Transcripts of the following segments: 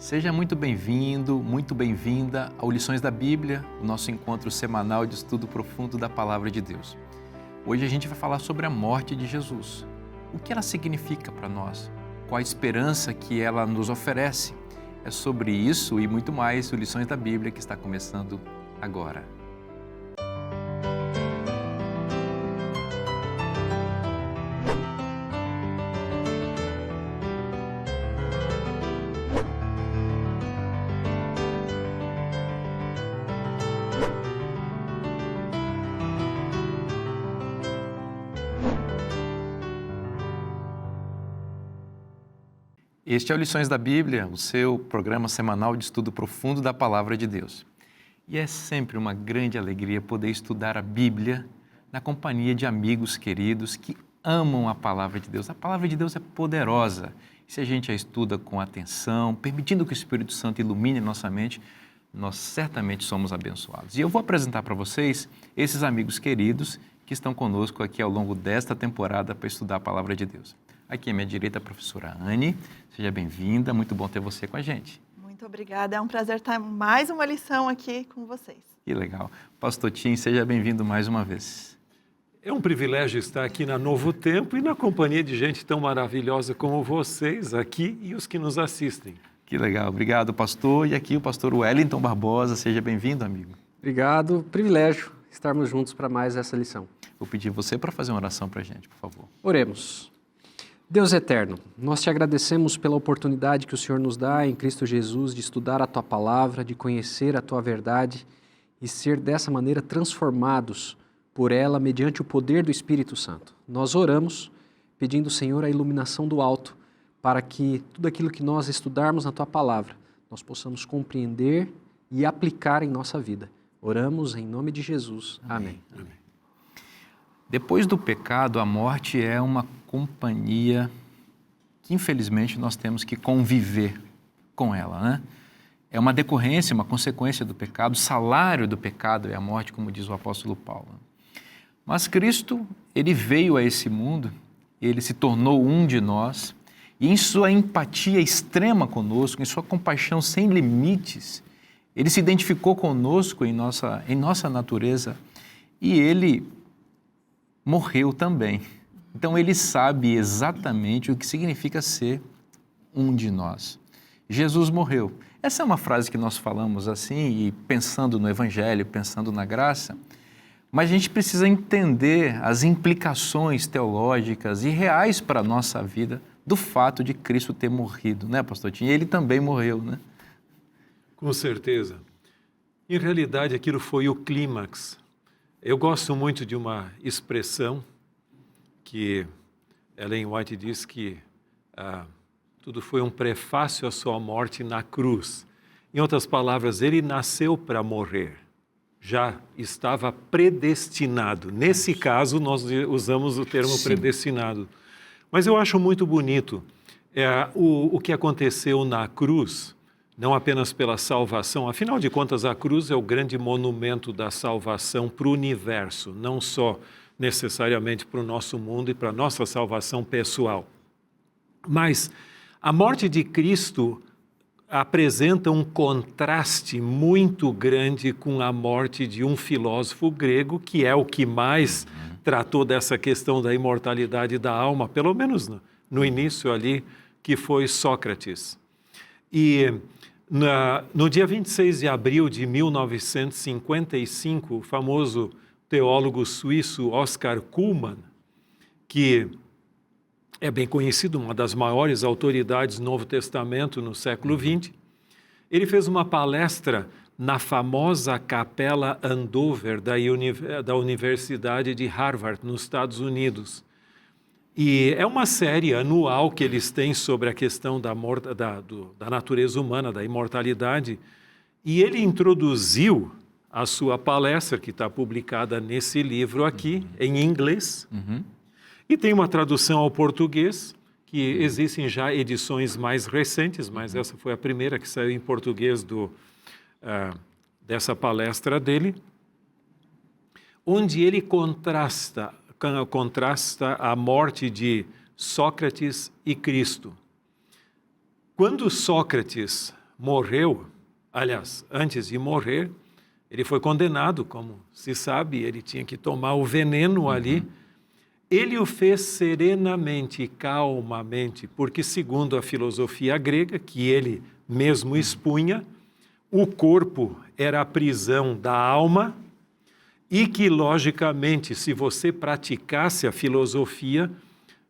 Seja muito bem-vindo, muito bem-vinda ao Lições da Bíblia, o nosso encontro semanal de estudo profundo da Palavra de Deus. Hoje a gente vai falar sobre a morte de Jesus. O que ela significa para nós? Qual a esperança que ela nos oferece? É sobre isso e muito mais o Lições da Bíblia que está começando agora. Este é o Lições da Bíblia, o seu programa semanal de estudo profundo da Palavra de Deus. E é sempre uma grande alegria poder estudar a Bíblia na companhia de amigos queridos que amam a Palavra de Deus. A Palavra de Deus é poderosa. Se a gente a estuda com atenção, permitindo que o Espírito Santo ilumine nossa mente, nós certamente somos abençoados. E eu vou apresentar para vocês esses amigos queridos que estão conosco aqui ao longo desta temporada para estudar a Palavra de Deus. Aqui à minha direita, a professora Anne. Seja bem-vinda, muito bom ter você com a gente. Muito obrigada, é um prazer estar mais uma lição aqui com vocês. Que legal. Pastor Tim, seja bem-vindo mais uma vez. É um privilégio estar aqui na Novo Tempo e na companhia de gente tão maravilhosa como vocês aqui e os que nos assistem. Que legal, obrigado, pastor. E aqui o pastor Wellington Barbosa, seja bem-vindo, amigo. Obrigado, privilégio estarmos juntos para mais essa lição. Vou pedir você para fazer uma oração para a gente, por favor. Oremos. Deus eterno, nós te agradecemos pela oportunidade que o Senhor nos dá em Cristo Jesus de estudar a Tua Palavra, de conhecer a Tua verdade e ser dessa maneira transformados por ela mediante o poder do Espírito Santo. Nós oramos pedindo, Senhor, a iluminação do alto para que tudo aquilo que nós estudarmos na Tua Palavra, nós possamos compreender e aplicar em nossa vida. Oramos em nome de Jesus. Amém. Amém. Depois do pecado, a morte é uma companhia que, infelizmente, nós temos que conviver com ela, né? É uma decorrência, uma consequência do pecado, o salário do pecado é a morte, como diz o apóstolo Paulo. Mas Cristo, ele veio a esse mundo, ele se tornou um de nós, e em sua empatia extrema conosco, em sua compaixão sem limites, ele se identificou conosco em nossa natureza, e ele morreu também. Então ele sabe exatamente o que significa ser um de nós. Jesus morreu. Essa é uma frase que nós falamos assim, e pensando no Evangelho, pensando na graça, mas a gente precisa entender as implicações teológicas e reais para a nossa vida do fato de Cristo ter morrido, né, pastor Tim? Ele também morreu, né? Com certeza. Em realidade, aquilo foi o clímax. Eu gosto muito de uma expressão que Ellen White diz que tudo foi um prefácio à sua morte na cruz. Em outras palavras, ele nasceu para morrer. Já estava predestinado. Nesse caso, nós usamos o termo Sim. predestinado. Mas eu acho muito bonito o que aconteceu na cruz, não apenas pela salvação. Afinal de contas, a cruz é o grande monumento da salvação para o universo, não só necessariamente para o nosso mundo e para a nossa salvação pessoal. Mas a morte de Cristo apresenta um contraste muito grande com a morte de um filósofo grego, que é o que mais tratou dessa questão da imortalidade da alma, pelo menos no início ali, que foi Sócrates. E no dia 26 de abril de 1955, o famoso teólogo suíço Oscar Cullmann, que é bem conhecido, uma das maiores autoridades do Novo Testamento no século XX, ele fez uma palestra na famosa Capela Andover da Universidade de Harvard, nos Estados Unidos. E é uma série anual que eles têm sobre a questão da natureza humana, da imortalidade, e ele introduziu a sua palestra, que está publicada nesse livro aqui, em inglês, e tem uma tradução ao português, que existem já edições mais recentes, mas essa foi a primeira que saiu em português dessa palestra dele, onde ele contrasta a morte de Sócrates e Cristo. Quando Sócrates morreu, aliás, antes de morrer, ele foi condenado, como se sabe, ele tinha que tomar o veneno ali. Ele o fez serenamente e calmamente, porque segundo a filosofia grega, que ele mesmo expunha, o corpo era a prisão da alma e que, logicamente, se você praticasse a filosofia,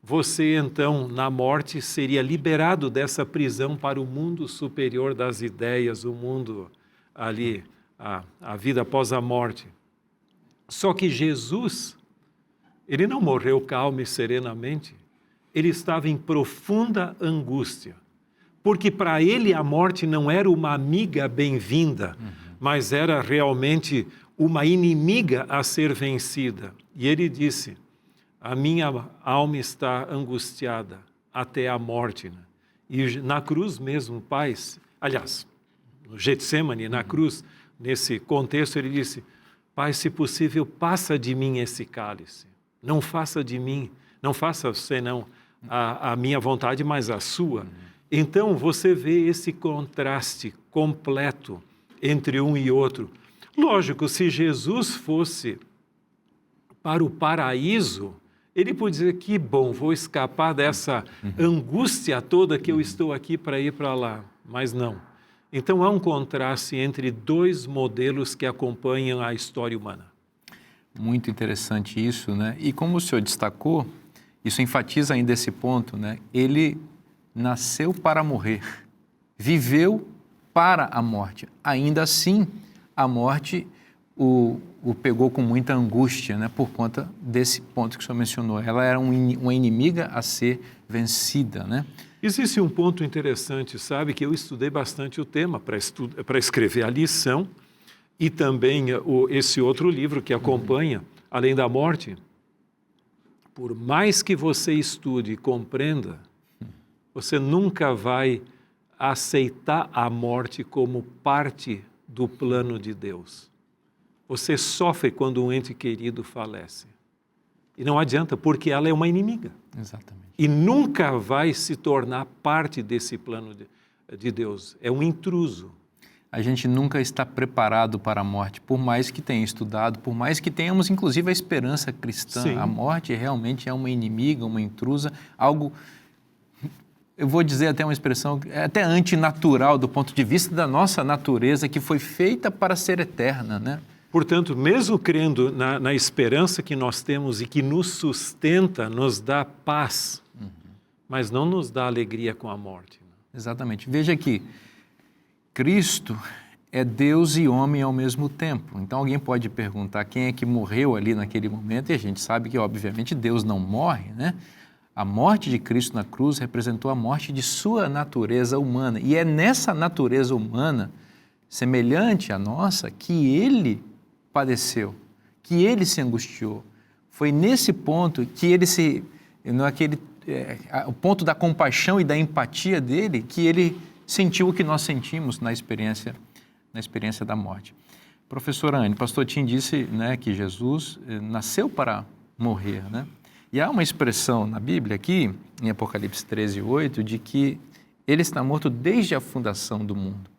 você então, na morte, seria liberado dessa prisão para o mundo superior das ideias, o mundo ali, a vida após a morte. Só que Jesus, ele não morreu calmo e serenamente, ele estava em profunda angústia, porque para ele a morte não era uma amiga bem-vinda, mas era realmente uma inimiga a ser vencida. E ele disse, a minha alma está angustiada até a morte. Né? E na cruz mesmo, Pai, aliás, no Getsemane, na cruz, nesse contexto, ele disse, Pai, se possível, passa de mim esse cálice. Não faça de mim, não faça senão a minha vontade, mas a sua. Então, você vê esse contraste completo entre um e outro. Lógico, se Jesus fosse para o paraíso, ele podia dizer, que bom, vou escapar dessa angústia toda que eu estou aqui para ir para lá. Mas não. Então, há um contraste entre dois modelos que acompanham a história humana. Muito interessante isso, né? E como o senhor destacou, isso enfatiza ainda esse ponto, né? Ele nasceu para morrer, viveu para a morte. Ainda assim, a morte o pegou com muita angústia, né? Por conta desse ponto que o senhor mencionou. Ela era uma inimiga a ser vencida, né? Existe um ponto interessante, sabe, que eu estudei bastante o tema para escrever a lição e também esse outro livro que acompanha, Além da Morte. Por mais que você estude e compreenda, você nunca vai aceitar a morte como parte do plano de Deus. Você sofre quando um ente querido falece. E não adianta, porque ela é uma inimiga. Exatamente. E nunca vai se tornar parte desse plano de Deus. É um intruso. A gente nunca está preparado para a morte, por mais que tenha estudado, por mais que tenhamos, inclusive, a esperança cristã. Sim. A morte realmente é uma inimiga, uma intrusa, algo, eu vou dizer até uma expressão, até antinatural do ponto de vista da nossa natureza, que foi feita para ser eterna, né? Portanto, mesmo crendo na esperança que nós temos e que nos sustenta, nos dá paz, mas não nos dá alegria com a morte. Exatamente. Veja aqui, Cristo é Deus e homem ao mesmo tempo. Então alguém pode perguntar quem é que morreu ali naquele momento, e a gente sabe que, obviamente, Deus não morre, né? A morte de Cristo na cruz representou a morte de sua natureza humana. E é nessa natureza humana, semelhante à nossa, que ele padeceu, que ele se angustiou. Foi nesse ponto que ele o ponto da compaixão e da empatia dele, que ele sentiu o que nós sentimos na experiência da morte. Professora Anne, pastor Tim disse, né, que Jesus nasceu para morrer, né? E há uma expressão na Bíblia aqui, em Apocalipse 13:8, de que ele está morto desde a fundação do mundo.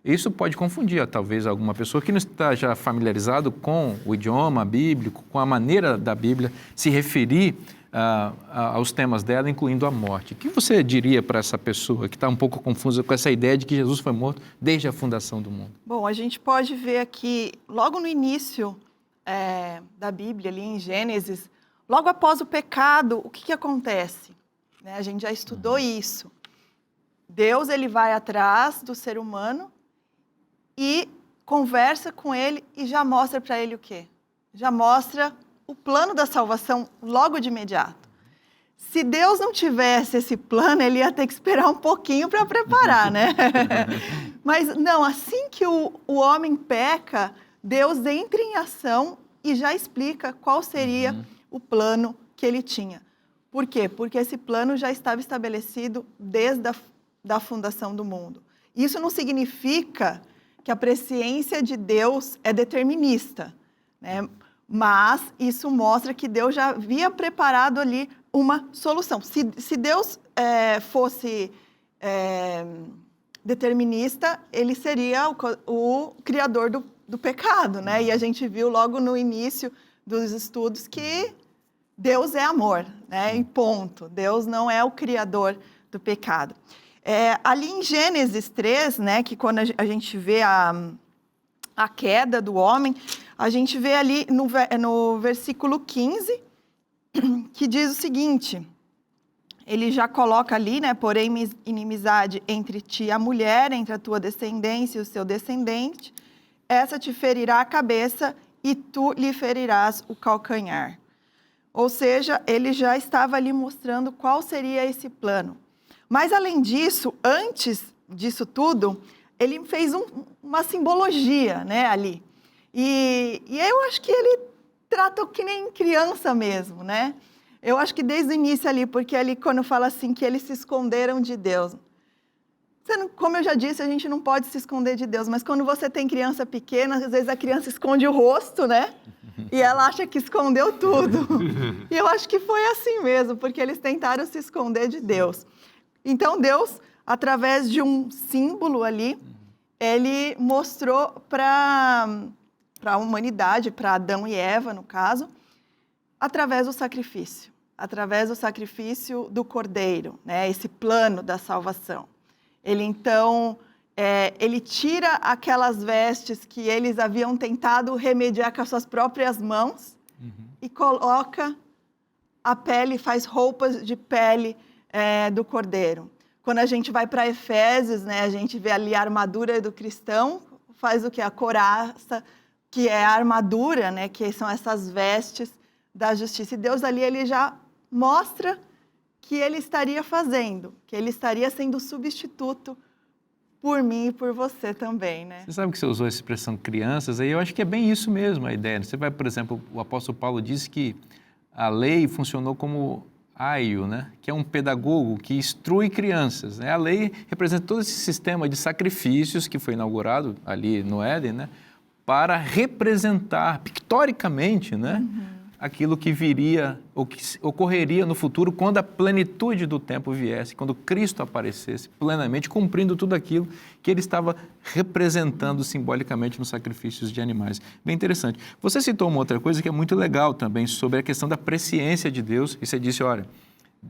Isso pode confundir, talvez, alguma pessoa que não está já familiarizado com o idioma bíblico, com a maneira da Bíblia se referir aos temas dela, incluindo a morte. O que você diria para essa pessoa que está um pouco confusa com essa ideia de que Jesus foi morto desde a fundação do mundo? Bom, a gente pode ver aqui, logo no início da Bíblia, ali em Gênesis, logo após o pecado, o que acontece? Né? A gente já estudou isso. Deus, ele vai atrás do ser humano e conversa com ele e já mostra para ele o quê? Já mostra o plano da salvação logo de imediato. Se Deus não tivesse esse plano, ele ia ter que esperar um pouquinho para preparar, né? Mas não, assim que o homem peca, Deus entra em ação e já explica qual seria o plano que ele tinha. Por quê? Porque esse plano já estava estabelecido desde a fundação do mundo. Isso não significa que a presciência de Deus é determinista, né? Mas isso mostra que Deus já havia preparado ali uma solução. Se Deus fosse determinista, ele seria o criador do pecado, né? E a gente viu logo no início dos estudos que Deus é amor, né? E ponto. Deus não é o criador do pecado. Ali em Gênesis 3, né, que quando a gente vê a queda do homem, a gente vê ali no versículo 15, que diz o seguinte, ele já coloca ali, né, porém inimizade entre ti e a mulher, entre a tua descendência e o seu descendente, essa te ferirá a cabeça e tu lhe ferirás o calcanhar. Ou seja, ele já estava ali mostrando qual seria esse plano. Mas, além disso, antes disso tudo, ele fez uma simbologia, né, ali. E eu acho que ele trata que nem criança mesmo, né? Eu acho que desde o início ali, porque ali quando fala assim que eles se esconderam de Deus. Como eu já disse, a gente não pode se esconder de Deus, mas quando você tem criança pequena, às vezes a criança esconde o rosto, né? E ela acha que escondeu tudo. E eu acho que foi assim mesmo, porque eles tentaram se esconder de Deus. Então Deus, através de um símbolo ali, ele mostrou para a humanidade, para Adão e Eva, no caso, através do sacrifício do Cordeiro, né? Esse plano da salvação. Ele, então, ele tira aquelas vestes que eles haviam tentado remediar com as suas próprias mãos e coloca a pele, faz roupas de pele do Cordeiro. Quando a gente vai para Efésios, né, a gente vê ali a armadura do cristão, faz o que? A couraça, que é a armadura, né, que são essas vestes da justiça. E Deus ali, ele já mostra que ele estaria fazendo, que ele estaria sendo substituto por mim e por você também, né? Você sabe que você usou a expressão crianças, aí eu acho que é bem isso mesmo a ideia. Você vai, por exemplo, o apóstolo Paulo disse que a lei funcionou como aio, né? Que é um pedagogo que instrui crianças, né? A lei representa todo esse sistema de sacrifícios que foi inaugurado ali no Éden, né? Para representar pictoricamente, né? Aquilo que viria, ou que ocorreria no futuro quando a plenitude do tempo viesse, quando Cristo aparecesse plenamente, cumprindo tudo aquilo que ele estava representando simbolicamente nos sacrifícios de animais. Bem interessante. Você citou uma outra coisa que é muito legal também, sobre a questão da presciência de Deus, e você disse, olha,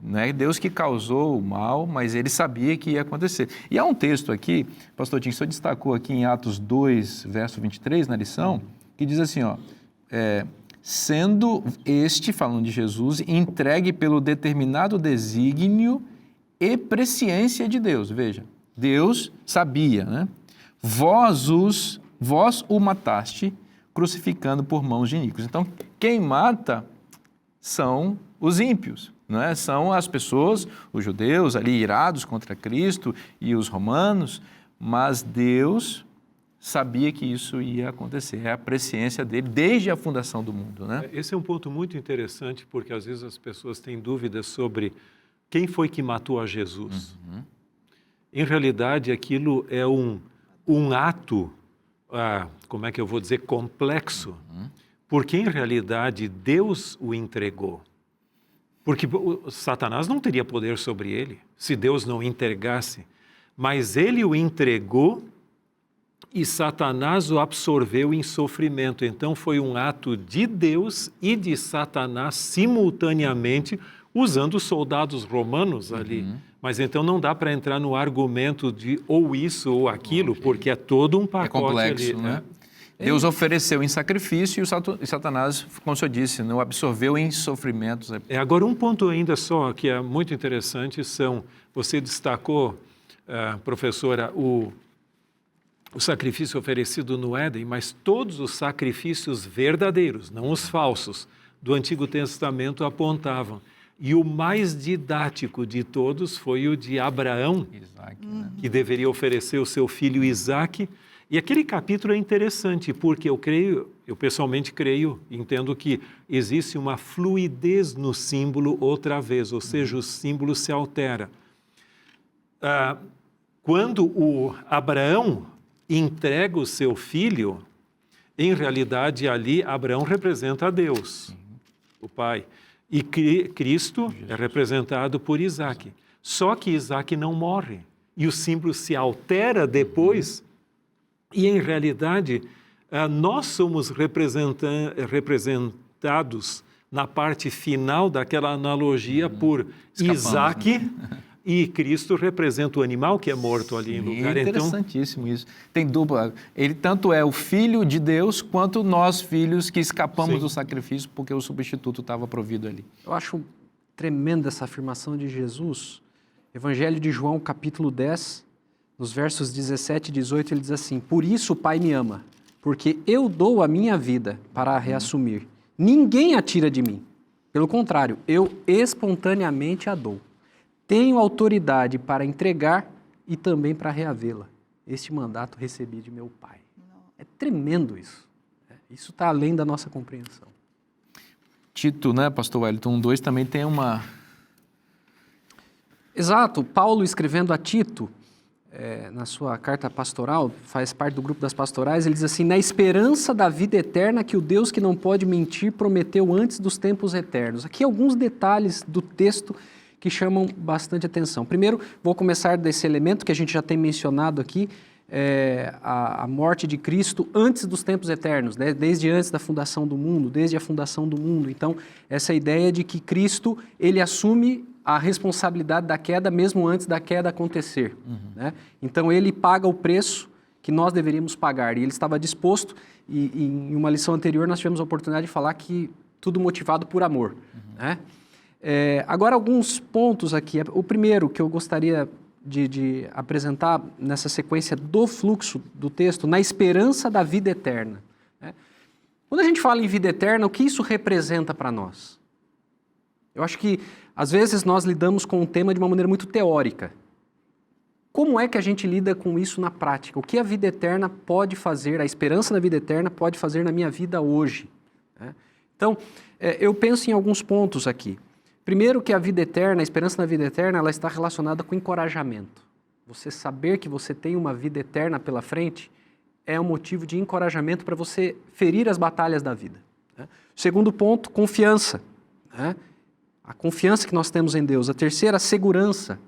não é Deus que causou o mal, mas ele sabia que ia acontecer. E há um texto aqui, pastor Tim, o senhor destacou aqui em Atos 2, verso 23, na lição, que diz assim, ó, sendo este, falando de Jesus, entregue pelo determinado desígnio e presciência de Deus. Veja, Deus sabia, né? Vós o mataste, crucificando por mãos de iníquos. Então, quem mata são os ímpios, não é? São as pessoas, os judeus ali irados contra Cristo e os romanos, mas Deus sabia que isso ia acontecer, é a presciência dele desde a fundação do mundo, né? Esse é um ponto muito interessante, porque às vezes as pessoas têm dúvidas sobre quem foi que matou a Jesus. Em realidade, aquilo é um ato, como é que eu vou dizer, complexo, porque em realidade Deus o entregou. Porque Satanás não teria poder sobre ele, se Deus não entregasse, mas ele o entregou e Satanás o absorveu em sofrimento. Então foi um ato de Deus e de Satanás simultaneamente, usando os soldados romanos ali. Mas então não dá para entrar no argumento de ou isso ou aquilo, porque é todo um pacote complexo, ali, né? Deus ofereceu em sacrifício e Satanás, como o senhor disse, não absorveu em sofrimentos. Agora, um ponto ainda só que é muito interessante você destacou, professora, o sacrifício oferecido no Éden, mas todos os sacrifícios verdadeiros, não os falsos, do Antigo Testamento apontavam. E o mais didático de todos foi o de Abraão, Isaac, né? que deveria oferecer o seu filho Isaque. E aquele capítulo é interessante, porque eu pessoalmente creio, entendo que existe uma fluidez no símbolo outra vez, ou seja, o símbolo se altera. Quando o Abraão entrega o seu filho, em realidade ali Abraão representa a Deus, o Pai, e Cristo é representado por Isaac. Só que Isaac não morre, e o símbolo se altera depois, e em realidade nós somos representados na parte final daquela analogia por Isaac, né? E Cristo representa o animal que é morto ali em lugar. É interessantíssimo isso. Tem dupla. Ele tanto é o filho de Deus, quanto nós, filhos, que escapamos do sacrifício, porque o substituto estava provido ali. Eu acho tremenda essa afirmação de Jesus. Evangelho de João, capítulo 10, nos versos 17 e 18, ele diz assim: por isso o Pai me ama, porque eu dou a minha vida para a reassumir. Ninguém a tira de mim. Pelo contrário, eu espontaneamente a dou. Tenho autoridade para entregar e também para reavê-la. Este mandato recebi de meu Pai. É tremendo isso. Isso está além da nossa compreensão. Tito, né, pastor Wellington 1:2 também tem uma... Exato. Paulo escrevendo a Tito, na sua carta pastoral, faz parte do grupo das pastorais, ele diz assim: na esperança da vida eterna que o Deus que não pode mentir prometeu antes dos tempos eternos. Aqui alguns detalhes do texto que chamam bastante atenção. Primeiro, vou começar desse elemento que a gente já tem mencionado aqui, a morte de Cristo antes dos tempos eternos, né? Desde antes da fundação do mundo, desde a fundação do mundo. Então, essa ideia de que Cristo, ele assume a responsabilidade da queda mesmo antes da queda acontecer. Né? Então, ele paga o preço que nós deveríamos pagar. E ele estava disposto, e em uma lição anterior nós tivemos a oportunidade de falar que tudo motivado por amor. Né? Agora, alguns pontos aqui. O primeiro que eu gostaria de apresentar nessa sequência do fluxo do texto, na esperança da vida eterna. Né? Quando a gente fala em vida eterna, o que isso representa para nós? Eu acho que, às vezes, nós lidamos com o tema de uma maneira muito teórica. Como é que a gente lida com isso na prática? O que a vida eterna pode fazer, a esperança da vida eterna pode fazer na minha vida hoje? Né? Então, eu penso em alguns pontos aqui. Primeiro, que a vida eterna, a esperança na vida eterna, ela está relacionada com encorajamento. Você saber que você tem uma vida eterna pela frente é um motivo de encorajamento para você ferir as batalhas da vida. Né? Segundo ponto, confiança. Né? A confiança que nós temos em Deus. A terceira, a segurança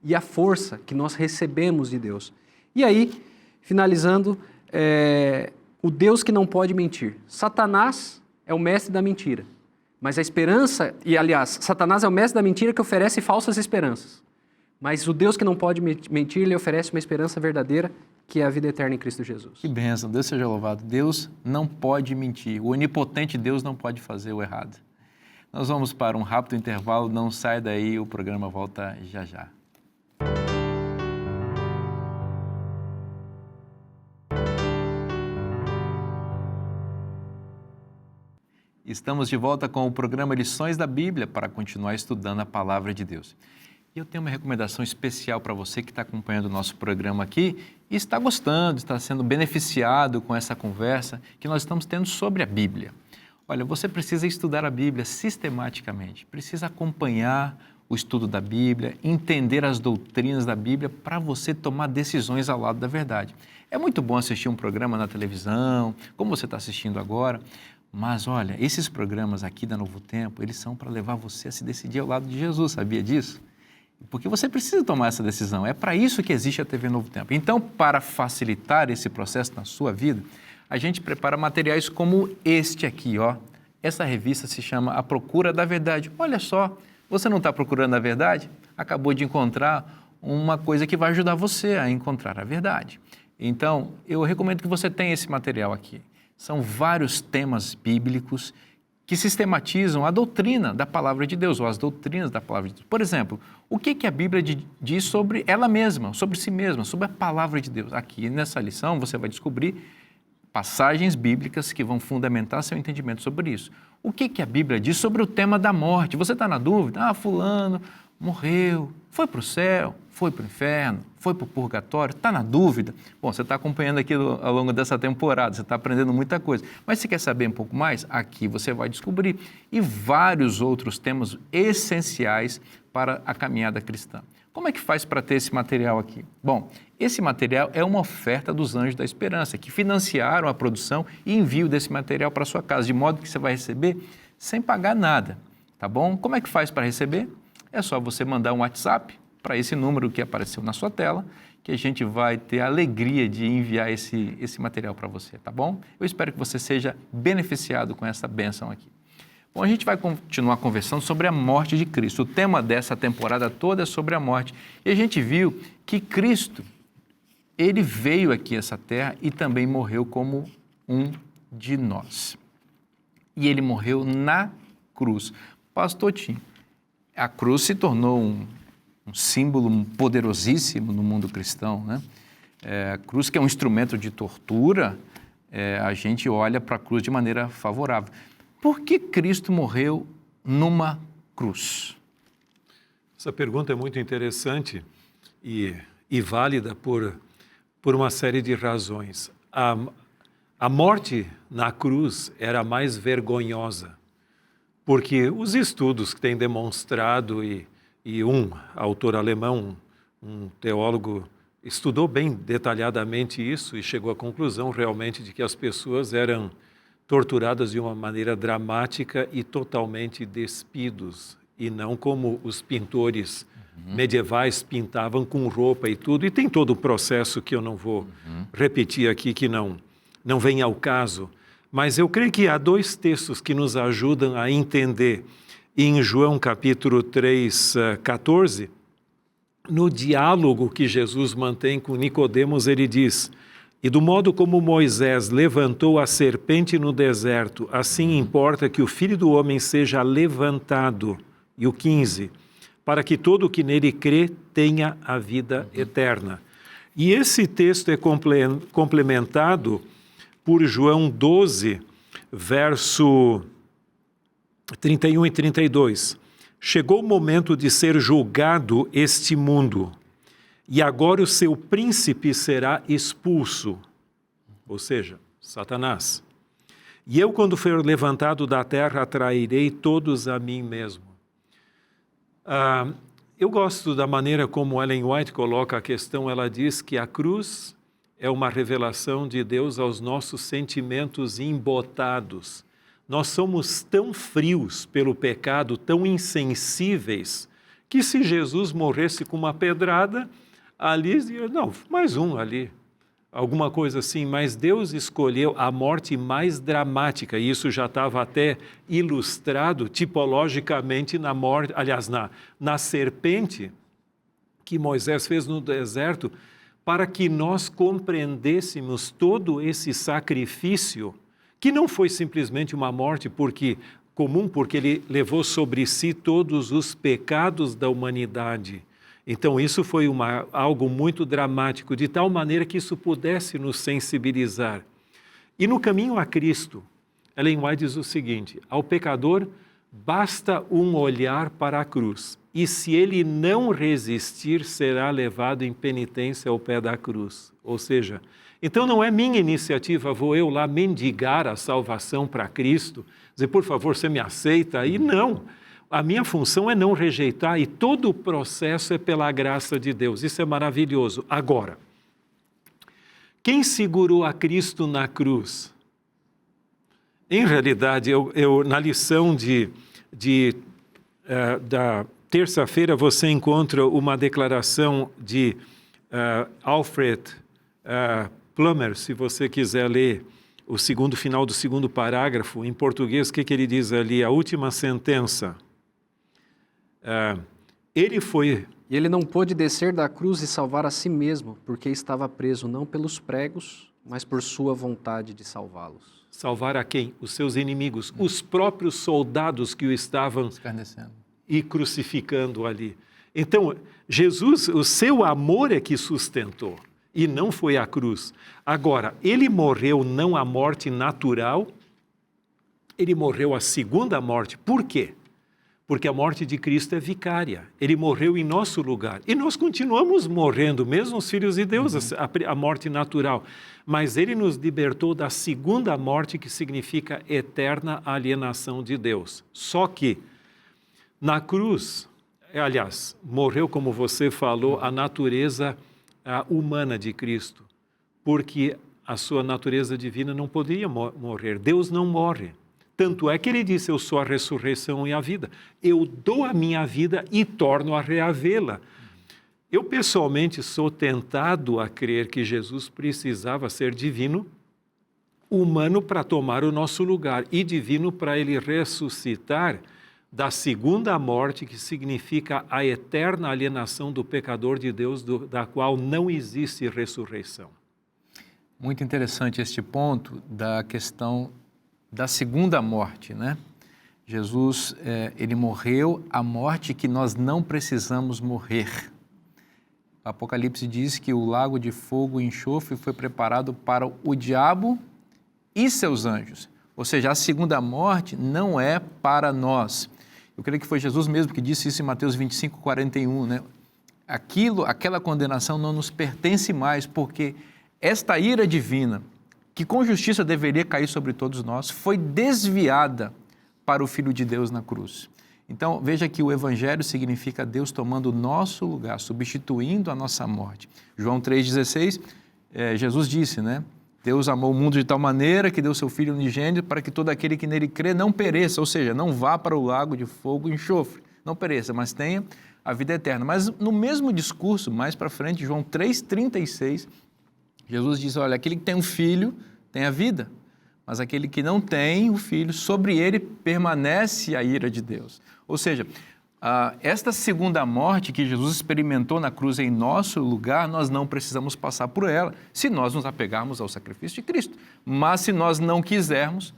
e a força que nós recebemos de Deus. E aí, finalizando, o Deus que não pode mentir. Satanás é o mestre da mentira. Mas a esperança, e aliás, Satanás é o mestre da mentira que oferece falsas esperanças. Mas o Deus que não pode mentir, ele oferece uma esperança verdadeira, que é a vida eterna em Cristo Jesus. Que bênção, Deus seja louvado. Deus não pode mentir. O onipotente Deus não pode fazer o errado. Nós vamos para um rápido intervalo, não sai daí, o programa volta já já. Estamos de volta com o programa Lições da Bíblia para continuar estudando a Palavra de Deus. E eu tenho uma recomendação especial para você que está acompanhando o nosso programa aqui e está gostando, está sendo beneficiado com essa conversa que nós estamos tendo sobre a Bíblia. Olha, você precisa estudar a Bíblia sistematicamente, precisa acompanhar o estudo da Bíblia, entender as doutrinas da Bíblia para você tomar decisões ao lado da verdade. É muito bom assistir um programa na televisão, como você está assistindo agora, mas olha, esses programas aqui da Novo Tempo, eles são para levar você a se decidir ao lado de Jesus, sabia disso? Porque você precisa tomar essa decisão, é para isso que existe a TV Novo Tempo. Então, para facilitar esse processo na sua vida, a gente prepara materiais como este aqui, ó. Essa revista se chama A Procura da Verdade. Olha só, você não está procurando a verdade? Acabou de encontrar uma coisa que vai ajudar você a encontrar a verdade. Então, eu recomendo que você tenha esse material aqui. São vários temas bíblicos que sistematizam a doutrina da Palavra de Deus, ou as doutrinas da Palavra de Deus. Por exemplo, o que a Bíblia diz sobre ela mesma, sobre si mesma, sobre a Palavra de Deus? Aqui nessa lição você vai descobrir passagens bíblicas que vão fundamentar seu entendimento sobre isso. O que a Bíblia diz sobre o tema da morte? Você está na dúvida? Fulano morreu, foi para o céu, foi para o inferno, foi para o purgatório, está na dúvida? Bom, você está acompanhando aqui ao longo dessa temporada, você está aprendendo muita coisa. Mas se quer saber um pouco mais, aqui você vai descobrir. E vários outros temas essenciais para a caminhada cristã. Como é que faz para ter esse material aqui? Bom, esse material é uma oferta dos Anjos da Esperança, que financiaram a produção e envio desse material para a sua casa, de modo que você vai receber sem pagar nada, tá bom? Como é que faz para receber? É só você mandar um WhatsApp para esse número que apareceu na sua tela, que a gente vai ter a alegria de enviar esse material para você, tá bom? Eu espero que você seja beneficiado com essa bênção aqui. Bom, a gente vai continuar conversando sobre a morte de Cristo. O tema dessa temporada toda é sobre a morte. E a gente viu que Cristo, ele veio aqui a essa terra e também morreu como um de nós. E ele morreu na cruz. Pastor Tim, a cruz se tornou um símbolo poderosíssimo no mundo cristão, né? A cruz, que é um instrumento de tortura, a gente olha para a cruz de maneira favorável. Por que Cristo morreu numa cruz? Essa pergunta é muito interessante e válida por uma série de razões. A morte na cruz era mais vergonhosa, porque os estudos que têm demonstrado, e um autor alemão, um teólogo, estudou bem detalhadamente isso e chegou à conclusão realmente de que as pessoas eram torturadas de uma maneira dramática e totalmente despidos, e não como os pintores medievais pintavam com roupa e tudo. E tem todo o processo que eu não vou repetir aqui, que não vem ao caso. Mas eu creio que há dois textos que nos ajudam a entender. Em João capítulo 3, 14, no diálogo que Jesus mantém com Nicodemos, ele diz: e do modo como Moisés levantou a serpente no deserto, assim importa que o Filho do Homem seja levantado. E o 15, para que todo o que nele crê tenha a vida eterna. E esse texto é complementado por João 12, verso 31 e 32. Chegou o momento de ser julgado este mundo, e agora o seu príncipe será expulso, ou seja, Satanás. E eu, quando for levantado da terra, atrairei todos a mim mesmo. Eu gosto da maneira como Ellen White coloca a questão. Ela diz que a cruz é uma revelação de Deus aos nossos sentimentos embotados. Nós somos tão frios pelo pecado, tão insensíveis, que se Jesus morresse com uma pedrada, ali, não, mais um ali, alguma coisa assim. Mas Deus escolheu a morte mais dramática, e isso já estava até ilustrado tipologicamente na morte, aliás, na serpente que Moisés fez no deserto, para que nós compreendêssemos todo esse sacrifício, que não foi simplesmente uma morte porque ele levou sobre si todos os pecados da humanidade. Então isso foi algo muito dramático, de tal maneira que isso pudesse nos sensibilizar. E no caminho a Cristo, Ellen White diz o seguinte: ao pecador basta um olhar para a cruz, e se ele não resistir, será levado em penitência ao pé da cruz. Ou seja, então não é minha iniciativa, vou eu lá mendigar a salvação para Cristo, dizer, por favor, você me aceita aí? Não. A minha função é não rejeitar, e todo o processo é pela graça de Deus. Isso é maravilhoso. Agora, quem segurou a Cristo na cruz? Em realidade, na lição da terça-feira, você encontra uma declaração de Alfred Plummer, se você quiser ler o final do segundo parágrafo. Em português, o que ele diz ali? A última sentença. Ele não pôde descer da cruz e salvar a si mesmo, porque estava preso não pelos pregos, mas por sua vontade de salvá-los. Salvar a quem? Os seus inimigos, os próprios soldados que o estavam e crucificando ali. Então, Jesus, o seu amor é que sustentou, e não foi a cruz. Agora, ele morreu não a morte natural, ele morreu a segunda morte. Por quê? Porque a morte de Cristo é vicária. Ele morreu em nosso lugar. E nós continuamos morrendo, mesmo os filhos de Deus, a morte natural. Mas ele nos libertou da segunda morte, que significa eterna alienação de Deus. Só que, na cruz, aliás, morreu, como você falou, a natureza humana de Cristo. Porque a sua natureza divina não podia morrer. Deus não morre. Tanto é que ele disse, eu sou a ressurreição e a vida. Eu dou a minha vida e torno a reavê-la. Eu, pessoalmente, sou tentado a crer que Jesus precisava ser divino, humano para tomar o nosso lugar e divino para ele ressuscitar da segunda morte, que significa a eterna alienação do pecador de Deus, da qual não existe ressurreição. Muito interessante este ponto da questão da segunda morte, né? Jesus, ele morreu a morte que nós não precisamos morrer. O Apocalipse diz que o lago de fogo e enxofre foi preparado para o diabo e seus anjos. Ou seja, a segunda morte não é para nós. Eu creio que foi Jesus mesmo que disse isso em Mateus 25, 41, né? Aquela condenação não nos pertence mais, porque esta ira divina, que com justiça deveria cair sobre todos nós, foi desviada para o Filho de Deus na cruz. Então, veja que o Evangelho significa Deus tomando o nosso lugar, substituindo a nossa morte. João 3,16, Jesus disse, né? Deus amou o mundo de tal maneira que deu seu Filho unigênito para que todo aquele que nele crê não pereça, ou seja, não vá para o lago de fogo e enxofre, não pereça, mas tenha a vida eterna. Mas no mesmo discurso, mais para frente, João 3,36, Jesus diz, olha, aquele que tem um filho tem a vida, mas aquele que não tem o filho, sobre ele permanece a ira de Deus. Ou seja, esta segunda morte que Jesus experimentou na cruz em nosso lugar, nós não precisamos passar por ela, se nós nos apegarmos ao sacrifício de Cristo. Mas se nós não quisermos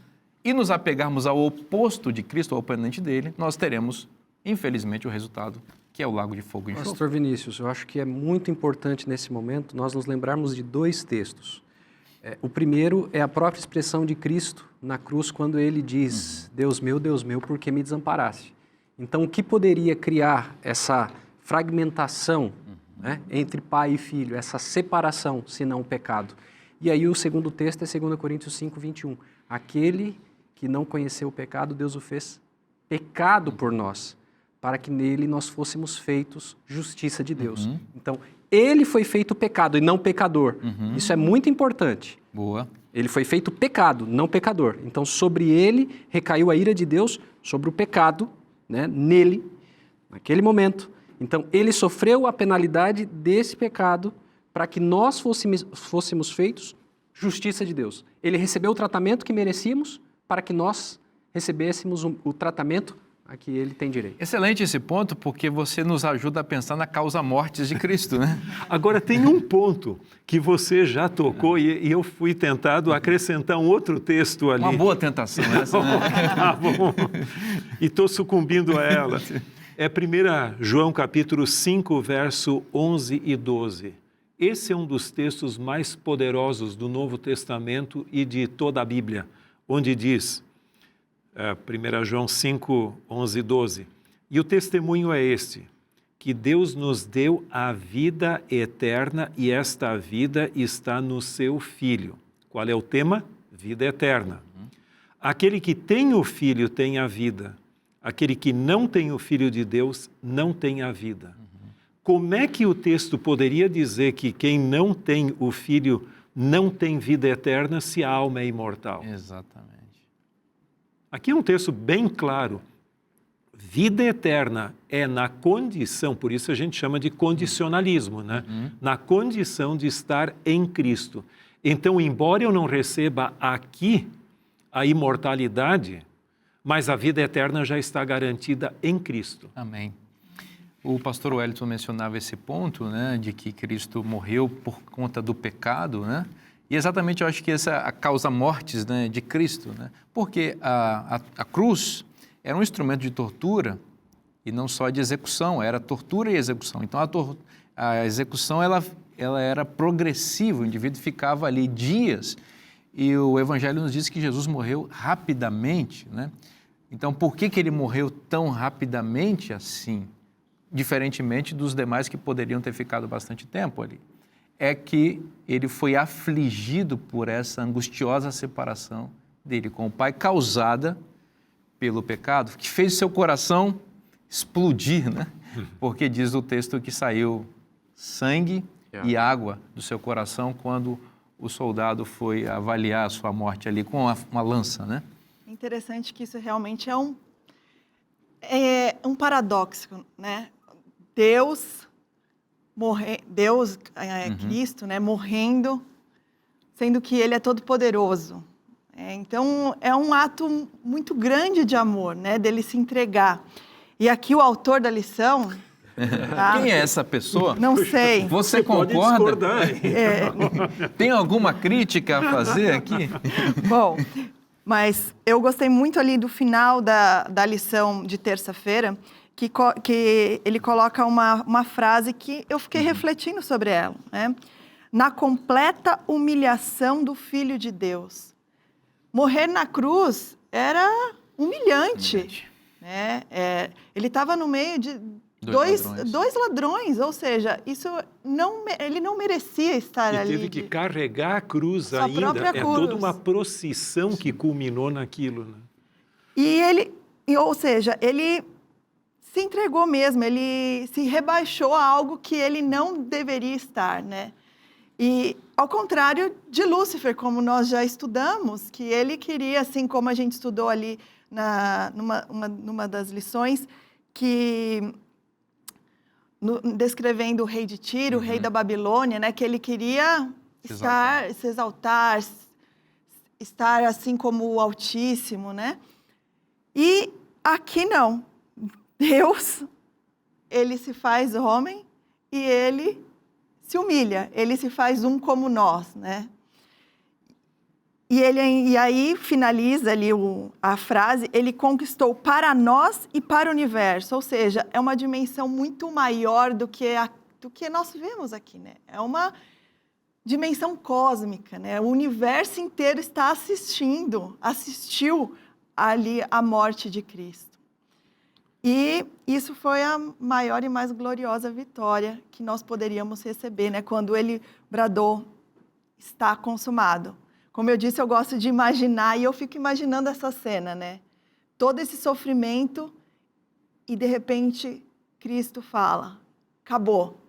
e nos apegarmos ao oposto de Cristo, ao oponente dele, nós teremos, infelizmente, o resultado, que é o lago de fogo e enxofre. Pastor Vinícius, eu acho que é muito importante nesse momento nós nos lembrarmos de dois textos. O primeiro é a própria expressão de Cristo na cruz, quando ele diz, Deus meu, por que me desamparaste? Então, o que poderia criar essa fragmentação, né, entre pai e filho, essa separação, se não o pecado? E aí o segundo texto é 2 Coríntios 5, 21. Aquele que não conheceu o pecado, Deus o fez pecado por nós, para que nele nós fôssemos feitos justiça de Deus. Então, ele foi feito pecado e não pecador. Isso é muito importante. Boa. Ele foi feito pecado, não pecador. Então, sobre ele recaiu a ira de Deus, sobre o pecado, né, nele, naquele momento. Então, ele sofreu a penalidade desse pecado para que nós fôssemos feitos justiça de Deus. Ele recebeu o tratamento que merecíamos para que nós recebêssemos o tratamento a que ele tem direito. Excelente esse ponto, porque você nos ajuda a pensar na causa mortis de Cristo, né? Agora, tem um ponto que você já tocou e eu fui tentado acrescentar um outro texto ali. Uma boa tentação essa, né? Tá bom. E estou sucumbindo a ela. É 1 João capítulo 5, verso 11 e 12. Esse é um dos textos mais poderosos do Novo Testamento e de toda a Bíblia, onde diz... 1 João 5, 11 e 12. E o testemunho é este, que Deus nos deu a vida eterna e esta vida está no seu Filho. Qual é o tema? Vida eterna. Aquele que tem o Filho tem a vida. Aquele que não tem o Filho de Deus não tem a vida. Como é que o texto poderia dizer que quem não tem o Filho não tem vida eterna se a alma é imortal? Exatamente. Aqui é um texto bem claro. Vida eterna é na condição, por isso a gente chama de condicionalismo, né? Na condição de estar em Cristo. Então, embora eu não receba aqui a imortalidade, mas a vida eterna já está garantida em Cristo. Amém. O pastor Wellington mencionava esse ponto, né, de que Cristo morreu por conta do pecado, né? E exatamente eu acho que essa é a causa mortis, né, de Cristo, né? Porque a cruz era um instrumento de tortura e não só de execução, era tortura e execução. Então a execução ela era progressiva, o indivíduo ficava ali dias e o Evangelho nos diz que Jesus morreu rapidamente, né? Então por que ele morreu tão rapidamente assim, diferentemente dos demais que poderiam ter ficado bastante tempo ali? É que ele foi afligido por essa angustiosa separação dele com o Pai, causada pelo pecado, que fez seu coração explodir, né? Porque diz o texto que saiu sangue e água do seu coração quando o soldado foi avaliar a sua morte ali com uma lança, né? É interessante que isso realmente é um paradoxo, né? Deus Deus, Cristo, né, morrendo, sendo que Ele é todo poderoso. Então, é um ato muito grande de amor, né, dele se entregar. E aqui o autor da lição... Tá? Quem é essa pessoa? Não sei. Você pode concorda? discordar, hein? Tem alguma crítica a fazer aqui? Bom, mas eu gostei muito ali do final da lição de terça-feira, que ele coloca uma frase que eu fiquei refletindo sobre ela, né? Na completa humilhação do Filho de Deus. Morrer na cruz era humilhante. Né? Ele estava no meio de dois ladrões, ou seja, ele não merecia estar ali. Ele teve que carregar a cruz ainda. Própria cruz. Toda uma procissão que culminou naquilo. Né? Ou seja, ele se entregou mesmo, ele se rebaixou a algo que ele não deveria estar, né? E ao contrário de Lúcifer, como nós já estudamos, que ele queria, assim como a gente estudou ali numa das lições, que descrevendo o rei de Tiro, o rei da Babilônia, né, que ele queria se exaltar, estar assim como o Altíssimo, né? E aqui não. Deus, ele se faz homem e ele se humilha, ele se faz um como nós, né? E aí finaliza ali a frase, ele conquistou para nós e para o universo, ou seja, é uma dimensão muito maior do que nós vemos aqui, né? É uma dimensão cósmica, né? O universo inteiro está assistiu ali a morte de Cristo. E isso foi a maior e mais gloriosa vitória que nós poderíamos receber, né? Quando ele bradou, está consumado. Como eu disse, eu gosto de imaginar, e eu fico imaginando essa cena, né? Todo esse sofrimento, e de repente Cristo fala, acabou.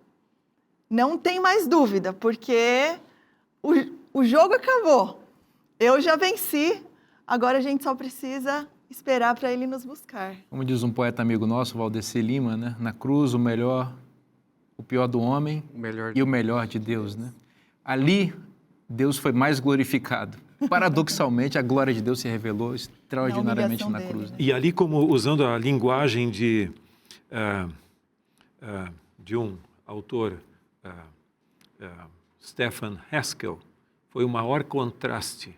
Não tem mais dúvida, porque o jogo acabou. Eu já venci, agora a gente só precisa esperar para ele nos buscar. Como diz um poeta amigo nosso, Valdecir Lima, né? Na cruz, o pior do homem e o melhor de Deus, né? Ali, Deus foi mais glorificado. Paradoxalmente, a glória de Deus se revelou extraordinariamente na cruz. Né? E ali, como usando a linguagem de um autor, Stephen Haskell, foi o maior contraste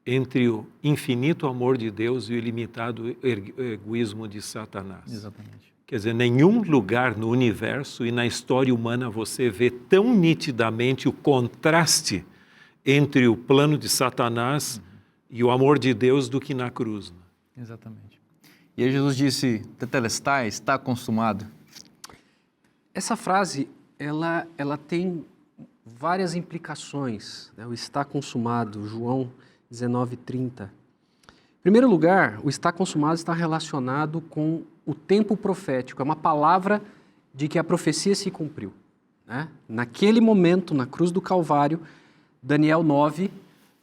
entre o infinito amor de Deus e o ilimitado egoísmo de Satanás. Exatamente. Quer dizer, nenhum lugar no universo e na história humana você vê tão nitidamente o contraste entre o plano de Satanás e o amor de Deus do que na cruz. Né? Exatamente. E aí Jesus disse, tetelestai, está consumado. Essa frase, ela tem várias implicações, né? O está consumado, João 19:30. Em primeiro lugar, o está consumado está relacionado com o tempo profético. É uma palavra de que a profecia se cumpriu. Né? Naquele momento, na cruz do Calvário, Daniel 9,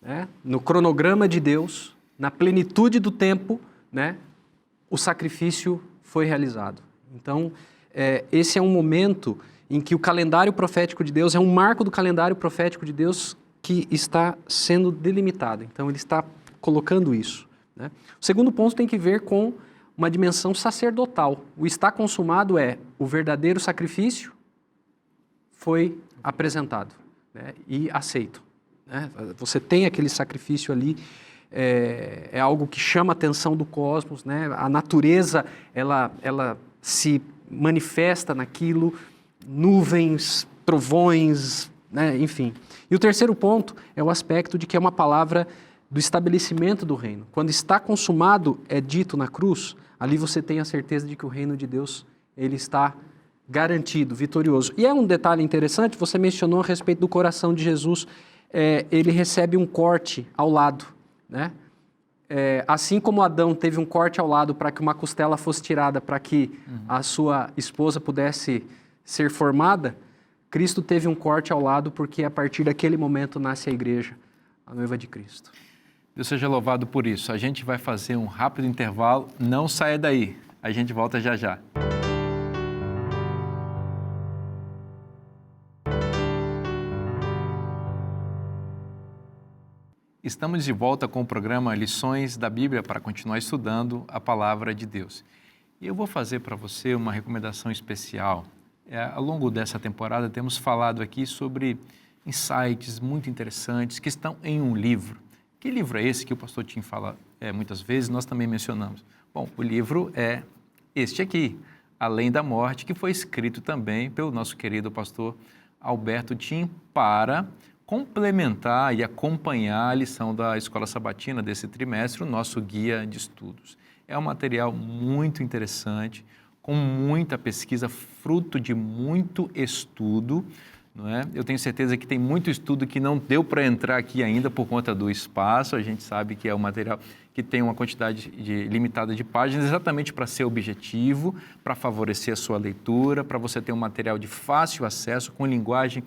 né? No cronograma de Deus, na plenitude do tempo, né? O sacrifício foi realizado. Então, esse é um momento em que o calendário profético de Deus é um marco do calendário profético de Deus que está sendo delimitado. Então, ele está colocando isso. Né? O segundo ponto tem que ver com uma dimensão sacerdotal. O está consumado é o verdadeiro sacrifício foi apresentado, né? E aceito. Né? Você tem aquele sacrifício ali, é algo que chama a atenção do cosmos, né? A natureza ela se manifesta naquilo, nuvens, trovões, né? Enfim. E o terceiro ponto é o aspecto de que é uma palavra do estabelecimento do reino. Quando está consumado, é dito na cruz, ali você tem a certeza de que o reino de Deus ele está garantido, vitorioso. E é um detalhe interessante, você mencionou a respeito do coração de Jesus, ele recebe um corte ao lado, né? Assim como Adão teve um corte ao lado para que uma costela fosse tirada, para que a sua esposa pudesse ser formada, Cristo teve um corte ao lado porque a partir daquele momento nasce a igreja, a noiva de Cristo. Deus seja louvado por isso. A gente vai fazer um rápido intervalo, não saia daí, a gente volta já já. Estamos de volta com o programa Lições da Bíblia para continuar estudando a Palavra de Deus. E eu vou fazer para você uma recomendação especial. Ao longo dessa temporada temos falado aqui sobre insights muito interessantes que estão em um livro. Que livro é esse que o pastor Tim fala muitas vezes? Nós também mencionamos. Bom, o livro é este aqui, Além da Morte, que foi escrito também pelo nosso querido pastor Alberto Tim para complementar e acompanhar a lição da Escola Sabatina desse trimestre, o nosso guia de estudos. É um material muito interessante, com muita pesquisa, fruto de muito estudo, não é? Eu tenho certeza que tem muito estudo que não deu para entrar aqui ainda por conta do espaço. A gente sabe que é um material que tem uma quantidade limitada de páginas, exatamente para ser objetivo, para favorecer a sua leitura, para você ter um material de fácil acesso, com linguagem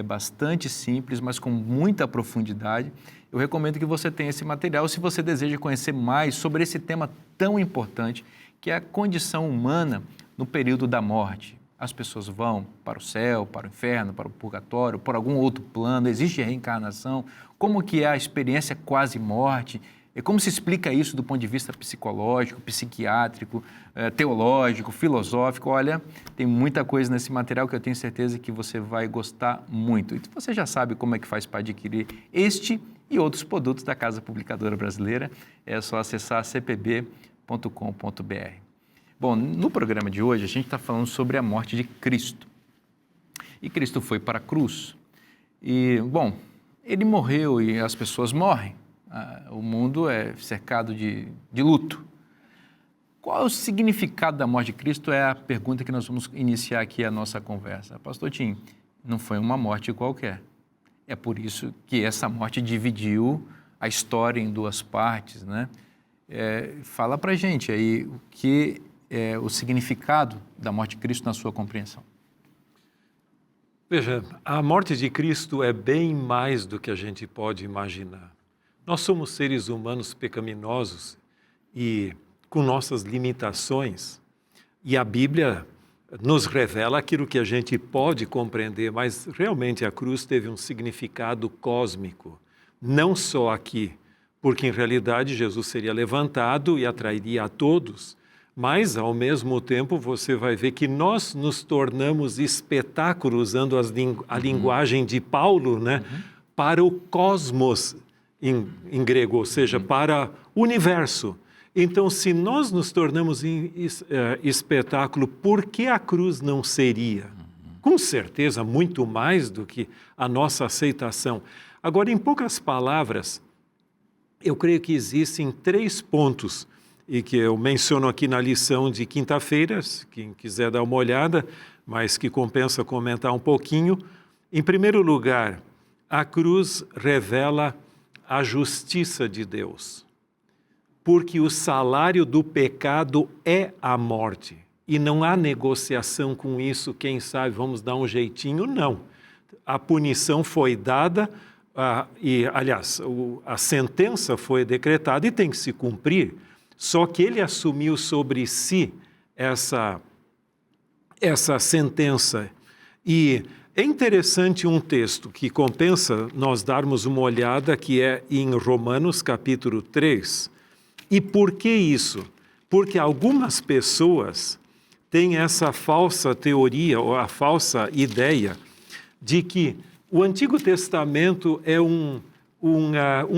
bastante simples, mas com muita profundidade. Eu recomendo que você tenha esse material se você deseja conhecer mais sobre esse tema tão importante, que é a condição humana no período da morte. As pessoas vão para o céu, para o inferno, para o purgatório, por algum outro plano, existe reencarnação, como que é a experiência quase morte, e como se explica isso do ponto de vista psicológico, psiquiátrico, teológico, filosófico. Olha, tem muita coisa nesse material que eu tenho certeza que você vai gostar muito. E você já sabe como é que faz para adquirir este e outros produtos da Casa Publicadora Brasileira, é só acessar cpb.com.br. Bom, no programa de hoje a gente está falando sobre a morte de Cristo. E Cristo foi para a cruz. E, bom, ele morreu e as pessoas morrem. O mundo é cercado de luto. Qual é o significado da morte de Cristo? É a pergunta que nós vamos iniciar aqui a nossa conversa. Pastor Tim, não foi uma morte qualquer. É por isso que essa morte dividiu a história em duas partes, né? Fala para a gente aí o que é o significado da morte de Cristo na sua compreensão. Veja, a morte de Cristo é bem mais do que a gente pode imaginar. Nós somos seres humanos pecaminosos e com nossas limitações, e a Bíblia nos revela aquilo que a gente pode compreender, mas realmente a cruz teve um significado cósmico, não só aqui, porque em realidade Jesus seria levantado e atrairia a todos, mas ao mesmo tempo você vai ver que nós nos tornamos espetáculo, usando a linguagem de Paulo, né, para o cosmos em grego, ou seja, para o universo. Então, se nós nos tornamos espetáculo, por que a cruz não seria? Com certeza, muito mais do que a nossa aceitação. Agora, em poucas palavras, eu creio que existem 3 pontos, e que eu menciono aqui na lição de quinta-feira, quem quiser dar uma olhada, mas que compensa comentar um pouquinho. Em primeiro lugar, a cruz revela a justiça de Deus, porque o salário do pecado é a morte, e não há negociação com isso, quem sabe vamos dar um jeitinho, não. A punição foi dada, aliás, a sentença foi decretada e tem que se cumprir, só que ele assumiu sobre si essa sentença. E é interessante um texto que compensa nós darmos uma olhada, que é em Romanos capítulo 3. E por que isso? Porque algumas pessoas têm essa falsa teoria, ou a falsa ideia, de que o Antigo Testamento é um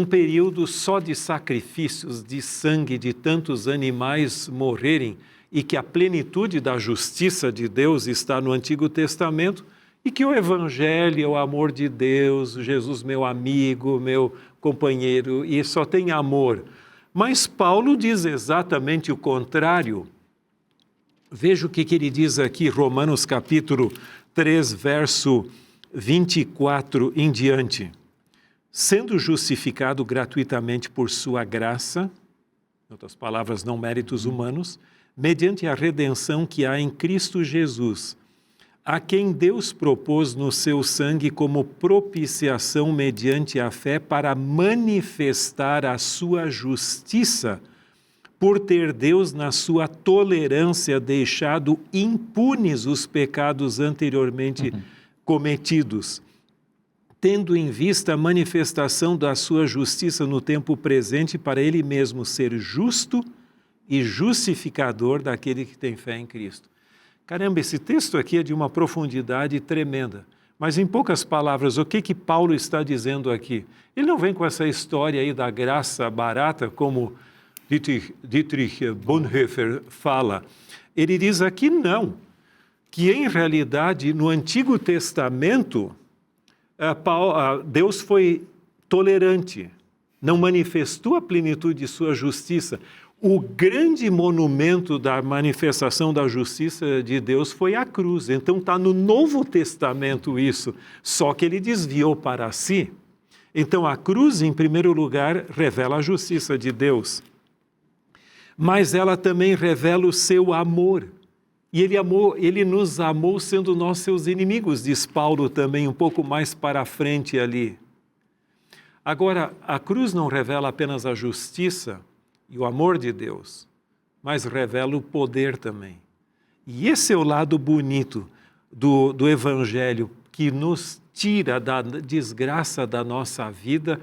período só de sacrifícios, de sangue, de tantos animais morrerem, e que a plenitude da justiça de Deus está no Antigo Testamento, e que o Evangelho é o amor de Deus, Jesus meu amigo, meu companheiro, e só tem amor. Mas Paulo diz exatamente o contrário. Veja o que ele diz aqui, Romanos capítulo 3, verso 24 em diante. Sendo justificado gratuitamente por sua graça, em outras palavras, não méritos humanos, mediante a redenção que há em Cristo Jesus, a quem Deus propôs no seu sangue como propiciação mediante a fé para manifestar a sua justiça, por ter Deus, na sua tolerância, deixado impunes os pecados anteriormente cometidos, tendo em vista a manifestação da sua justiça no tempo presente, para ele mesmo ser justo e justificador daquele que tem fé em Cristo. Caramba, esse texto aqui é de uma profundidade tremenda. Mas em poucas palavras, o que Paulo está dizendo aqui? Ele não vem com essa história aí da graça barata, como Dietrich Bonhoeffer fala. Ele diz aqui não, que em realidade no Antigo Testamento Deus foi tolerante, não manifestou a plenitude de sua justiça. O grande monumento da manifestação da justiça de Deus foi a cruz. Então está no Novo Testamento isso, só que ele desviou para si. Então a cruz, em primeiro lugar, revela a justiça de Deus. Mas ela também revela o seu amor. E ele nos amou sendo nós seus inimigos, diz Paulo também, um pouco mais para frente ali. Agora, a cruz não revela apenas a justiça e o amor de Deus, mas revela o poder também. E esse é o lado bonito do Evangelho, que nos tira da desgraça da nossa vida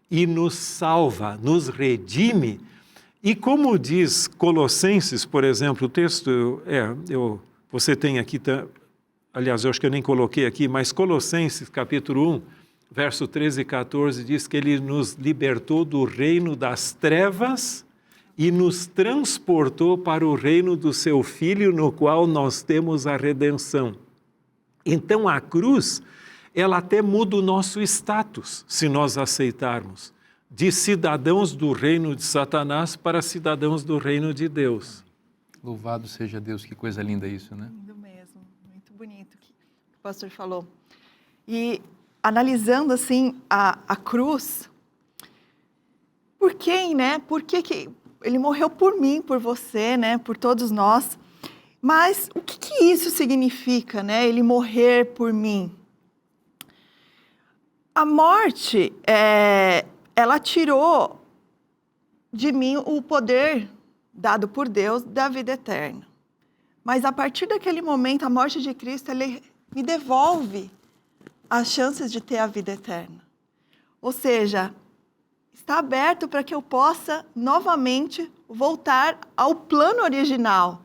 e nos salva, nos redime. E como diz Colossenses, por exemplo, o texto, você tem aqui, aliás, eu acho que eu nem coloquei aqui, mas Colossenses capítulo 1, verso 13 e 14, diz que ele nos libertou do reino das trevas e nos transportou para o reino do seu Filho, no qual nós temos a redenção. Então a cruz, ela até muda o nosso status, se nós aceitarmos, de cidadãos do reino de Satanás para cidadãos do reino de Deus. Louvado seja Deus, que coisa linda isso, né? Lindo mesmo, muito bonito o que o pastor falou. E analisando assim a cruz, por quem, né? Por que ele morreu por mim, por você, né? Por todos nós. Mas o que isso significa, né? Ele morrer por mim. A morte, ela tirou de mim o poder dado por Deus da vida eterna. Mas a partir daquele momento, a morte de Cristo, ele me devolve as chances de ter a vida eterna. Ou seja, está aberto para que eu possa novamente voltar ao plano original,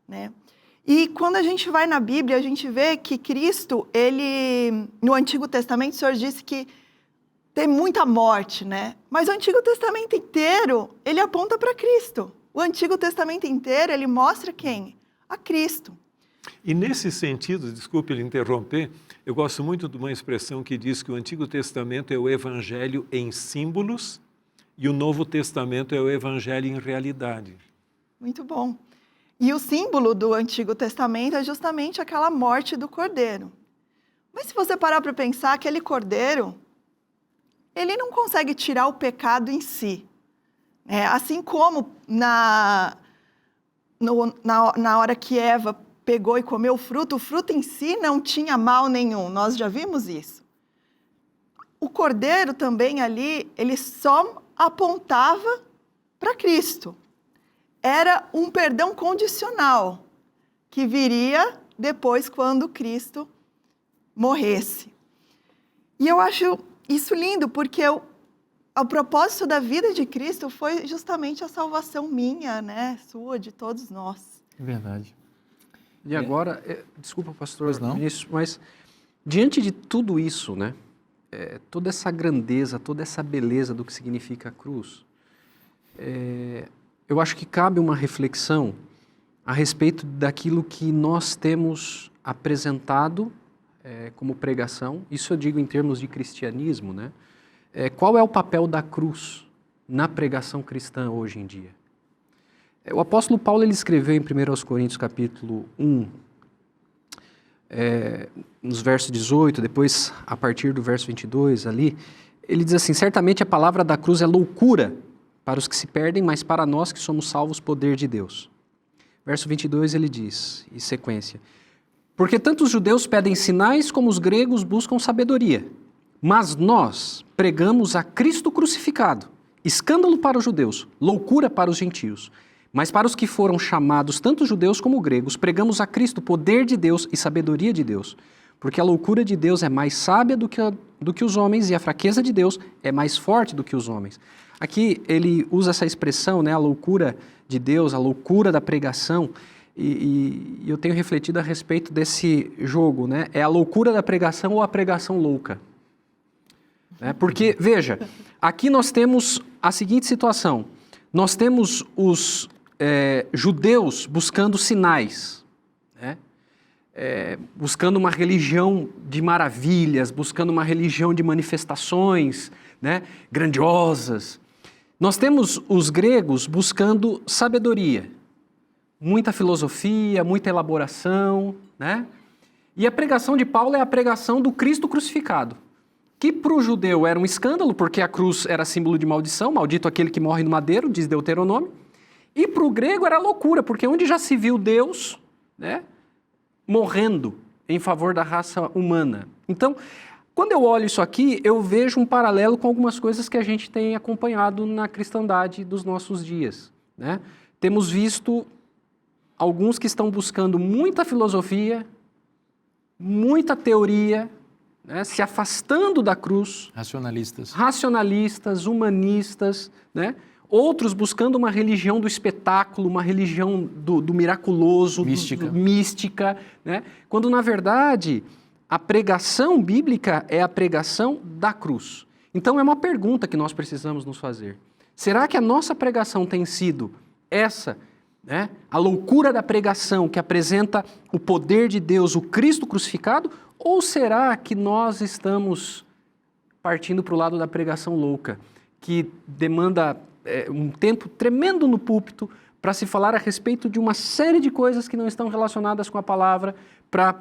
né? E quando a gente vai na Bíblia, a gente vê que Cristo, no Antigo Testamento, o Senhor disse que tem muita morte, né? Mas o Antigo Testamento inteiro, ele aponta para Cristo. O Antigo Testamento inteiro, ele mostra quem? A Cristo. E nesse sentido, desculpe ele interromper, eu gosto muito de uma expressão que diz que o Antigo Testamento é o Evangelho em símbolos e o Novo Testamento é o Evangelho em realidade. Muito bom. E o símbolo do Antigo Testamento é justamente aquela morte do Cordeiro. Mas se você parar para pensar, aquele Cordeiro, ele não consegue tirar o pecado em si. Assim como na hora que Eva pegou e comeu o fruto em si não tinha mal nenhum, nós já vimos isso. O Cordeiro também ali, ele só apontava para Cristo. Era um perdão condicional, que viria depois quando Cristo morresse. E eu acho isso lindo, porque o propósito da vida de Cristo foi justamente a salvação minha, né? Sua, de todos nós. É verdade. E agora, desculpa, pastor Vinícius, mas diante de tudo isso, né? Toda essa grandeza, toda essa beleza do que significa a cruz, eu acho que cabe uma reflexão a respeito daquilo que nós temos apresentado como pregação. Isso eu digo em termos de cristianismo, né? Qual é o papel da cruz na pregação cristã hoje em dia? O apóstolo Paulo, ele escreveu em 1 Coríntios capítulo 1, nos versos 18, depois a partir do verso 22 ali, ele diz assim: certamente a palavra da cruz é loucura para os que se perdem, mas para nós que somos salvos, poder de Deus. Verso 22 ele diz, em sequência: porque tanto os judeus pedem sinais como os gregos buscam sabedoria, mas nós pregamos a Cristo crucificado, escândalo para os judeus, loucura para os gentios. Mas para os que foram chamados, tanto judeus como gregos, pregamos a Cristo, poder de Deus e sabedoria de Deus. Porque a loucura de Deus é mais sábia do que os homens e a fraqueza de Deus é mais forte do que os homens. Aqui ele usa essa expressão, né, a loucura de Deus, a loucura da pregação, e eu tenho refletido a respeito desse jogo, né? É a loucura da pregação ou a pregação louca? Né? Porque, veja, aqui nós temos a seguinte situação. Nós temos os judeus buscando sinais, né? Buscando uma religião de maravilhas, buscando uma religião de manifestações, né, grandiosas. Nós temos os gregos buscando sabedoria, muita filosofia, muita elaboração, né? E a pregação de Paulo é a pregação do Cristo crucificado, que para o judeu era um escândalo, porque a cruz era símbolo de maldição, maldito aquele que morre no madeiro, diz Deuteronômio, e para o grego era loucura, porque onde já se viu Deus, né, morrendo em favor da raça humana. Então, quando eu olho isso aqui, eu vejo um paralelo com algumas coisas que a gente tem acompanhado na cristandade dos nossos dias, né? Temos visto alguns que estão buscando muita filosofia, muita teoria, né, se afastando da cruz. Racionalistas, humanistas, né? Outros buscando uma religião do espetáculo, uma religião do miraculoso, mística, né? Quando, na verdade, a pregação bíblica é a pregação da cruz. Então, é uma pergunta que nós precisamos nos fazer. Será que a nossa pregação tem sido essa, né? A loucura da pregação que apresenta o poder de Deus, o Cristo crucificado? Ou será que nós estamos partindo para o lado da pregação louca, que demanda um tempo tremendo no púlpito para se falar a respeito de uma série de coisas que não estão relacionadas com a palavra, para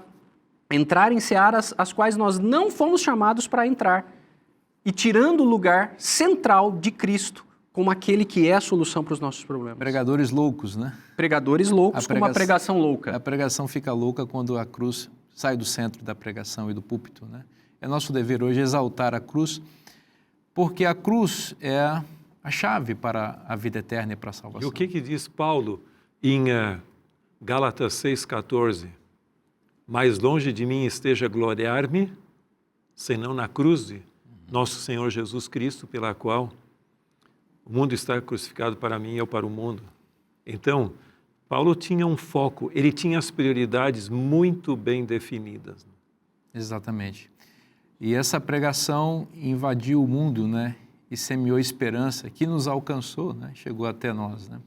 entrar em searas as quais nós não fomos chamados para entrar, e tirando o lugar central de Cristo como aquele que é a solução para os nossos problemas. Pregadores loucos, né? Pregadores loucos com uma pregação louca. A pregação fica louca quando a cruz sai do centro da pregação e do púlpito, né? É nosso dever hoje exaltar a cruz, porque a cruz é a chave para a vida eterna e para a salvação. E o que diz Paulo em Gálatas 6,14? Mais longe de mim esteja gloriar-me, senão na cruz de nosso Senhor Jesus Cristo, pela qual o mundo está crucificado para mim e eu para o mundo. Então, Paulo tinha um foco, ele tinha as prioridades muito bem definidas. Exatamente. E essa pregação invadiu o mundo, né? E semeou esperança, que nos alcançou, né? Chegou até nós, né?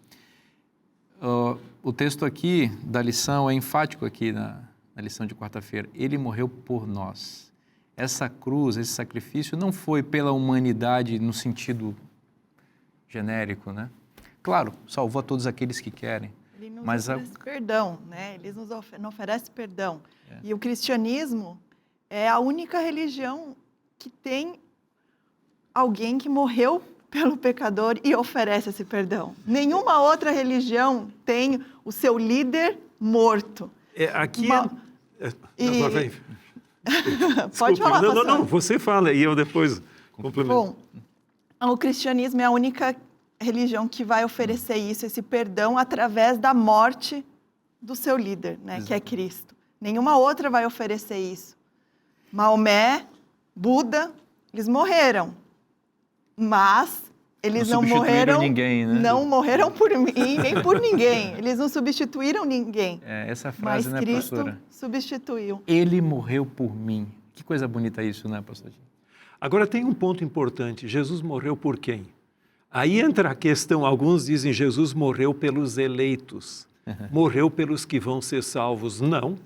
O texto aqui da lição é enfático aqui na lição de quarta-feira. Ele morreu por nós. Essa cruz, esse sacrifício não foi pela humanidade no sentido genérico, né? Claro, salvou a todos aqueles que querem. Ele nos oferece perdão, né? Ele nos oferece perdão. E o cristianismo é a única religião que tem alguém que morreu pelo pecador e oferece esse perdão. Nenhuma outra religião tem o seu líder morto. Pode falar, pastor. Não, você fala e eu depois complemento. Bom, o cristianismo é a única religião que vai oferecer isso, esse perdão, através da morte do seu líder, né, que é Cristo. Nenhuma outra vai oferecer isso. Maomé, Buda, eles morreram. Mas eles não morreram, ninguém, né? Não morreram por mim, nem por ninguém. Eles não substituíram ninguém. Essa frase, mas né, Cristo pastora? Substituiu. Ele morreu por mim. Que coisa bonita isso, né, pastor? Agora tem um ponto importante. Jesus morreu por quem? Aí entra a questão, alguns dizem Jesus morreu pelos eleitos. Morreu pelos que vão ser salvos. Não.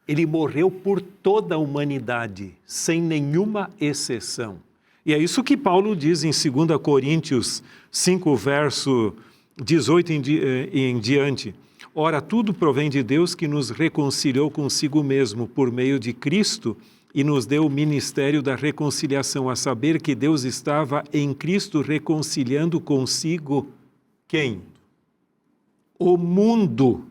Ele morreu por toda a humanidade, sem nenhuma exceção. E é isso que Paulo diz em 2 Coríntios 5, verso 18 em diante. Ora, tudo provém de Deus que nos reconciliou consigo mesmo por meio de Cristo e nos deu o ministério da reconciliação, a saber que Deus estava em Cristo reconciliando consigo quem? O mundo,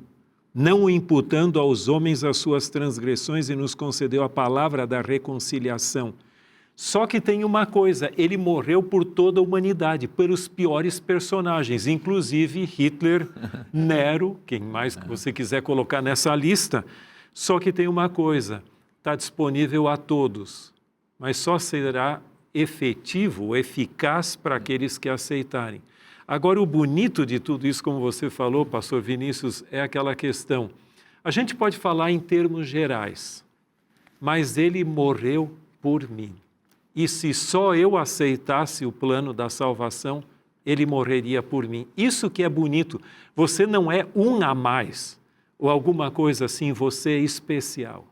não o imputando aos homens as suas transgressões, e nos concedeu a palavra da reconciliação. Só que tem uma coisa, ele morreu por toda a humanidade, pelos piores personagens, inclusive Hitler, Nero, quem mais que você quiser colocar nessa lista. Só que tem uma coisa, está disponível a todos, mas só será efetivo, eficaz para aqueles que aceitarem. Agora, o bonito de tudo isso, como você falou, pastor Vinícius, é aquela questão. A gente pode falar em termos gerais, mas ele morreu por mim. E se só eu aceitasse o plano da salvação, ele morreria por mim. Isso que é bonito. Você não é um a mais, ou alguma coisa assim, você é especial.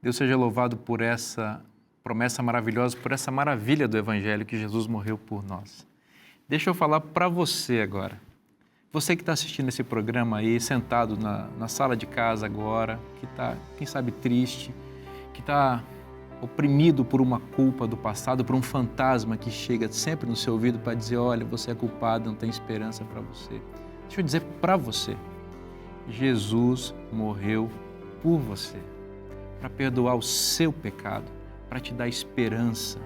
Deus seja louvado por essa promessa maravilhosa, por essa maravilha do Evangelho que Jesus morreu por nós. Deixa eu falar para você agora. Você que está assistindo esse programa aí, sentado na sala de casa agora, que está, quem sabe, triste, que está oprimido por uma culpa do passado, por um fantasma que chega sempre no seu ouvido para dizer, olha, você é culpado, não tem esperança para você. Deixa eu dizer para você, Jesus morreu por você, para perdoar o seu pecado, para te dar esperança,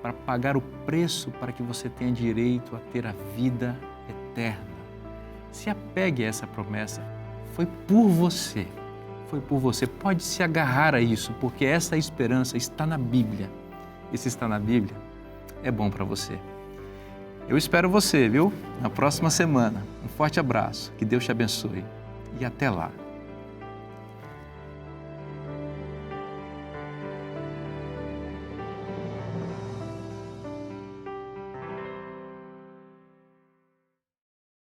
para pagar o preço para que você tenha direito a ter a vida eterna. Se apegue a essa promessa, foi por você. Foi por você. Pode se agarrar a isso, porque essa esperança está na Bíblia. E se está na Bíblia, é bom para você. Eu espero você, viu? Na próxima semana. Um forte abraço, que Deus te abençoe e até lá.